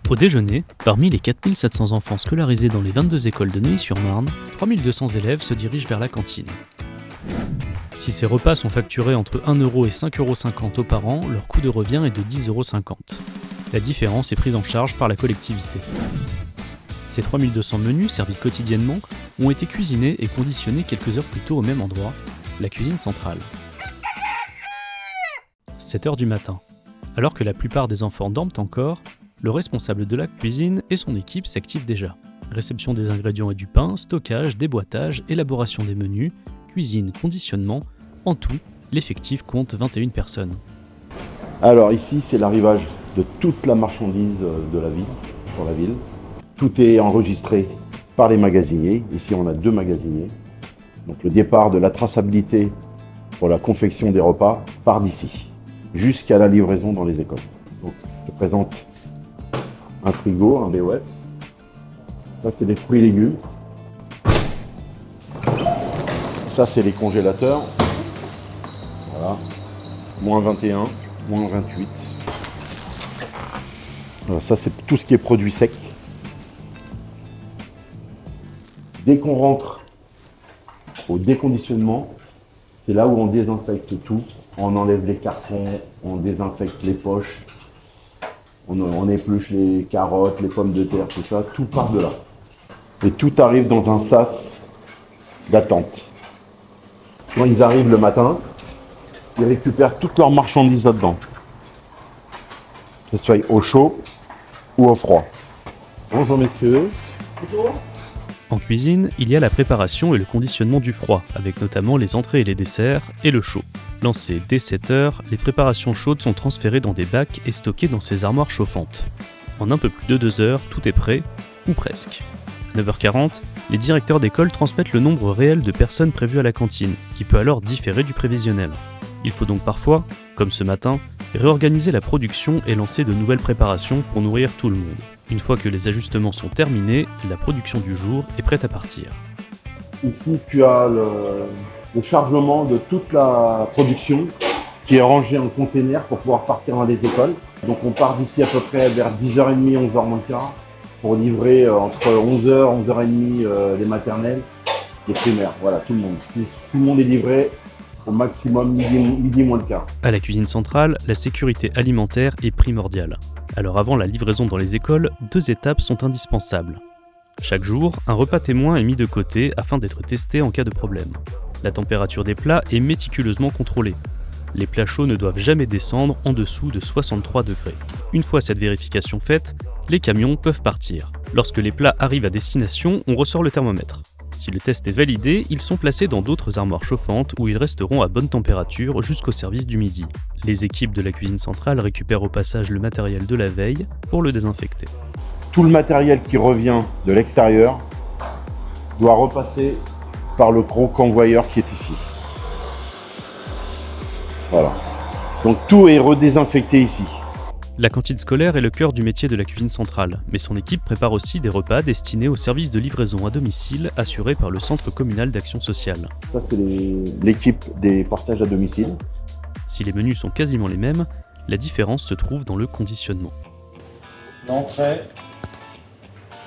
Au déjeuner, parmi les 4700 enfants scolarisés dans les 22 écoles de Neuilly-sur-Marne, 3200 élèves se dirigent vers la cantine. Si ces repas sont facturés entre 1 € et 5,50 € par an, leur coût de revient est de 10,50 €. La différence est prise en charge par la collectivité. Ces 3200 menus servis quotidiennement ont été cuisinés et conditionnés quelques heures plus tôt au même endroit, la cuisine centrale. 7 h du matin. Alors que la plupart des enfants dorment encore, le responsable de la cuisine et son équipe s'activent déjà. Réception des ingrédients et du pain, stockage, déboîtage, élaboration des menus, cuisine, conditionnement. En tout, l'effectif compte 21 personnes. Alors ici, c'est l'arrivage de toute la marchandise de la ville, sur la ville. Tout est enregistré par les magasiniers. Ici, on a 2 magasiniers. Donc le départ de la traçabilité pour la confection des repas part d'ici, jusqu'à la livraison dans les écoles. Donc, je te présente un frigo, un BOF. Ça, c'est des fruits et légumes. Ça, c'est les congélateurs. Voilà. Moins 21, moins 28. Voilà, ça, c'est tout ce qui est produits secs. Dès qu'on rentre au déconditionnement, c'est là où on désinfecte tout. On enlève les cartons, on désinfecte les poches, on épluche les carottes, les pommes de terre, tout ça, tout part de là. Et tout arrive dans un sas d'attente. Quand ils arrivent le matin, ils récupèrent toutes leurs marchandises là-dedans. Que ce soit au chaud ou au froid. Bonjour messieurs. Bonjour. En cuisine, il y a la préparation et le conditionnement du froid, avec notamment les entrées et les desserts, et le chaud. Lancées dès 7 h, les préparations chaudes sont transférées dans des bacs et stockées dans ces armoires chauffantes. En un peu plus de 2 heures, tout est prêt, ou presque. À 9 h 40, les directeurs d'école transmettent le nombre réel de personnes prévues à la cantine, qui peut alors différer du prévisionnel. Il faut donc parfois, comme ce matin, réorganiser la production et lancer de nouvelles préparations pour nourrir tout le monde. Une fois que les ajustements sont terminés, la production du jour est prête à partir. Ici, tu as le chargement de toute la production qui est rangée en container pour pouvoir partir dans les écoles. Donc on part d'ici à peu près vers 10h30, 11h moins le quart pour livrer entre 11h, 11h30 les maternelles, les primaires. Voilà, tout le monde. Tout le monde est livré au maximum midi moins le quart. À la cuisine centrale, la sécurité alimentaire est primordiale. Alors avant la livraison dans les écoles, 2 étapes sont indispensables. Chaque jour, un repas témoin est mis de côté afin d'être testé en cas de problème. La température des plats est méticuleusement contrôlée. Les plats chauds ne doivent jamais descendre en dessous de 63 degrés. Une fois cette vérification faite, les camions peuvent partir. Lorsque les plats arrivent à destination, on ressort le thermomètre. Si le test est validé, ils sont placés dans d'autres armoires chauffantes où ils resteront à bonne température jusqu'au service du midi. Les équipes de la cuisine centrale récupèrent au passage le matériel de la veille pour le désinfecter. Tout le matériel qui revient de l'extérieur doit repasser par le gros convoyeur qui est ici. Voilà. Donc tout est redésinfecté ici. La cantine scolaire est le cœur du métier de la cuisine centrale, mais son équipe prépare aussi des repas destinés au service de livraison à domicile assuré par le Centre communal d'action sociale. Ça, c'est l'équipe des partages à domicile. Si les menus sont quasiment les mêmes, la différence se trouve dans le conditionnement. L'entrée,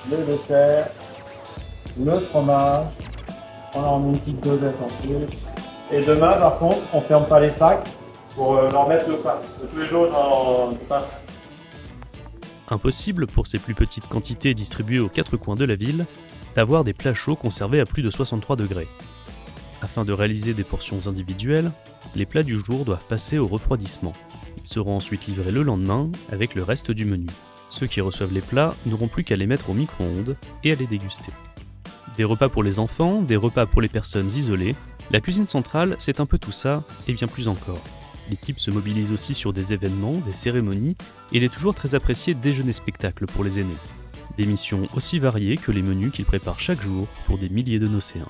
le dessert, le fromage, on en met une petite dosette en plus. Et demain, par contre, on ferme pas les sacs pour leur mettre le pain. Tous les jours dans le pain. Impossible, pour ces plus petites quantités distribuées aux 4 coins de la ville, d'avoir des plats chauds conservés à plus de 63 degrés. Afin de réaliser des portions individuelles, les plats du jour doivent passer au refroidissement. Ils seront ensuite livrés le lendemain avec le reste du menu. Ceux qui reçoivent les plats n'auront plus qu'à les mettre au micro-ondes et à les déguster. Des repas pour les enfants, des repas pour les personnes isolées, la cuisine centrale, c'est un peu tout ça et bien plus encore. L'équipe se mobilise aussi sur des événements, des cérémonies, et il est toujours très apprécié déjeuner-spectacle pour les aînés. Des missions aussi variées que les menus qu'ils préparent chaque jour pour des milliers de Nocéens.